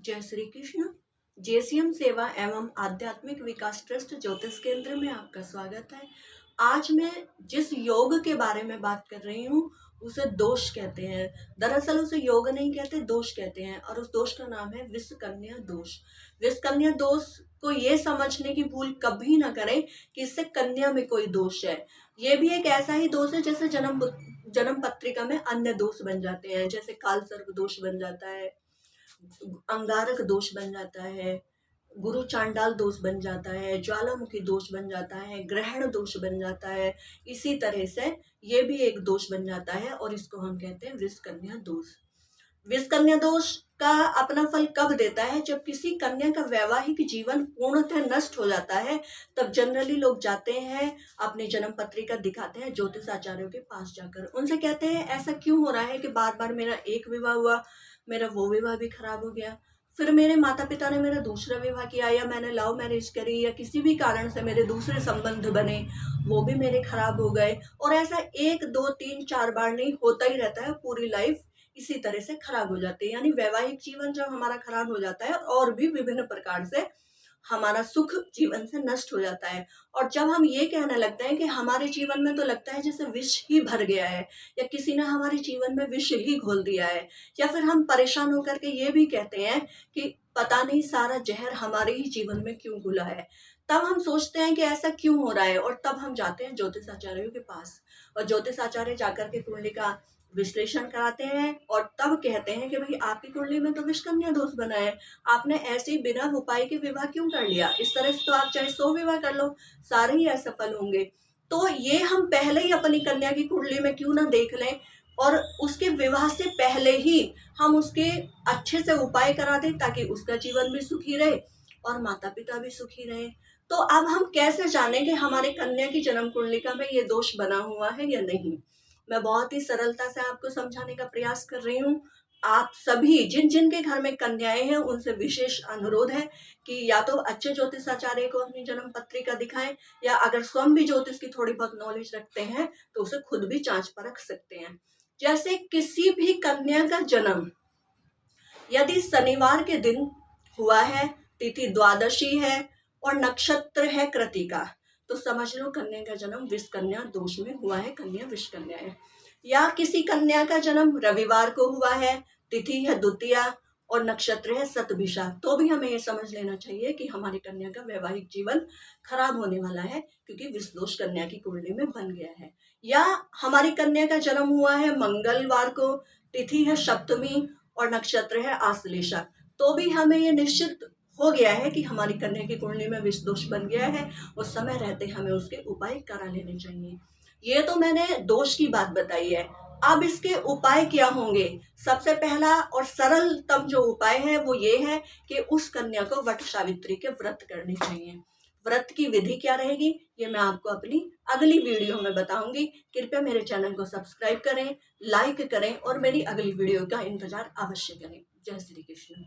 जय श्री कृष्ण। जेसीएम सेवा एवं आध्यात्मिक विकास ट्रस्ट ज्योतिष केंद्र में आपका स्वागत है। आज मैं जिस योग के बारे में बात कर रही हूँ उसे दोष कहते हैं। दरअसल उसे योग नहीं कहते, दोष कहते हैं, और उस दोष का नाम है विषकन्या दोष। विषकन्या दोष को ये समझने की भूल कभी ना करें कि इससे कन्या में कोई दोष है। ये भी एक ऐसा ही दोष है जैसे जन्म पत्रिका में अन्य दोष बन जाते हैं, जैसे काल सर्प दोष बन जाता है, अंगारक दोष बन जाता है, गुरु चांडाल दोष बन जाता है, ज्वालामुखी दोष बन जाता है, ग्रहण दोष बन जाता है। इसी तरह से ये भी एक दोष बन जाता है और इसको हम कहते हैं विषकन्या दोष। विषकन्या दोष का अपना फल कब देता है? जब किसी कन्या का वैवाहिक जीवन पूर्णतः नष्ट हो जाता है, तब जनरली लोग जाते हैं, अपनी जन्म पत्रिका दिखाते हैं ज्योतिष आचार्यों के पास जाकर। उनसे कहते हैं ऐसा क्यों हो रहा है कि बार बार मेरा एक विवाह हुआ, मेरा वो विवाह भी खराब हो गया, फिर मेरे माता पिता ने मेरा दूसरा विवाह किया, या मैंने लव मैरिज करी, या किसी भी कारण से मेरे दूसरे संबंध बने, वो भी मेरे खराब हो गए। और ऐसा 1 2 3 4 बार नहीं, होता ही रहता है। पूरी लाइफ इसी तरह से खराब हो जाती है। यानी वैवाहिक जीवन जब हमारा खराब हो जाता है और भी विभिन्न प्रकार से हमारा सुख जीवन से नष्ट हो जाता है। और जब हम ये कहने लगते हैं कि हमारे जीवन में तो लगता है जैसे विष ही भर गया है, या किसी ने हमारे जीवन में विष ही घोल दिया है, या फिर हम परेशान होकर के ये भी कहते हैं कि पता नहीं सारा जहर हमारे ही जीवन में क्यों घुला है, तब हम सोचते हैं कि ऐसा क्यों हो रहा है। और तब हम जाते हैं ज्योतिष आचार्यों के पास, और ज्योतिष आचार्य जाकर के कुंडली का विश्लेषण कराते हैं और तब कहते हैं कि भाई आपकी कुंडली में तो विषकन्या दोष बना है, आपने ऐसे बिना उपाय के विवाह क्यों कर लिया? इस तरह से तो आप चाहे 100 विवाह कर लो, सारे ही असफल होंगे। तो ये हम पहले ही अपनी कन्या की कुंडली में क्यों ना देख लें, और उसके विवाह से पहले ही हम उसके अच्छे से उपाय करा दें, ताकि उसका जीवन भी सुखी रहे और माता पिता भी सुखी रहे। तो अब हम कैसे जाने कि हमारे कन्या की जन्म कुंडलिका में ये दोष बना हुआ है या नहीं? मैं बहुत ही सरलता से आपको समझाने का प्रयास कर रही हूँ। आप सभी जिन जिन के घर में कन्याएं हैं उनसे विशेष अनुरोध है कि या तो अच्छे ज्योतिष आचार्य को अपनी जन्म पत्रिका दिखाएं, या अगर स्वयं भी ज्योतिष की थोड़ी बहुत नॉलेज रखते हैं तो उसे खुद भी जांच परख सकते हैं। जैसे किसी भी कन्या का जन्म यदि शनिवार के दिन हुआ है, तिथि द्वादशी है और नक्षत्र है कृतिका, तो समझ लो कन्या का जन्म विषकन्या दोष में हुआ है, कन्या विषकन्या है। या किसी कन्या का जन्म रविवार को हुआ है, तिथि है द्वितीया और नक्षत्र है शतभिषा, तो भी हमें ये समझ लेना चाहिए कि हमारी कन्या का वैवाहिक जीवन खराब होने वाला है, क्योंकि विष दोष कन्या की कुंडली में बन गया है। या हमारी कन्या का जन्म हुआ है मंगलवार को, तिथि है सप्तमी और नक्षत्र है आश्लेषा, तो भी हमें ये निश्चित हो गया है कि हमारी कन्या की कुंडली में विष दोष बन गया है, उस समय रहते हमें उसके उपाय करा लेने चाहिए। ये तो मैंने दोष की बात बताई है। अब इसके उपाय क्या होंगे? सबसे पहला और सरलतम जो उपाय है वो ये है कि उस कन्या को वट सावित्री के व्रत करने चाहिए। व्रत की विधि क्या रहेगी ये मैं आपको अपनी अगली वीडियो में बताऊंगी। कृपया मेरे चैनल को सब्सक्राइब करें, लाइक करें और मेरी अगली वीडियो का इंतजार अवश्य करें। जय श्री कृष्ण।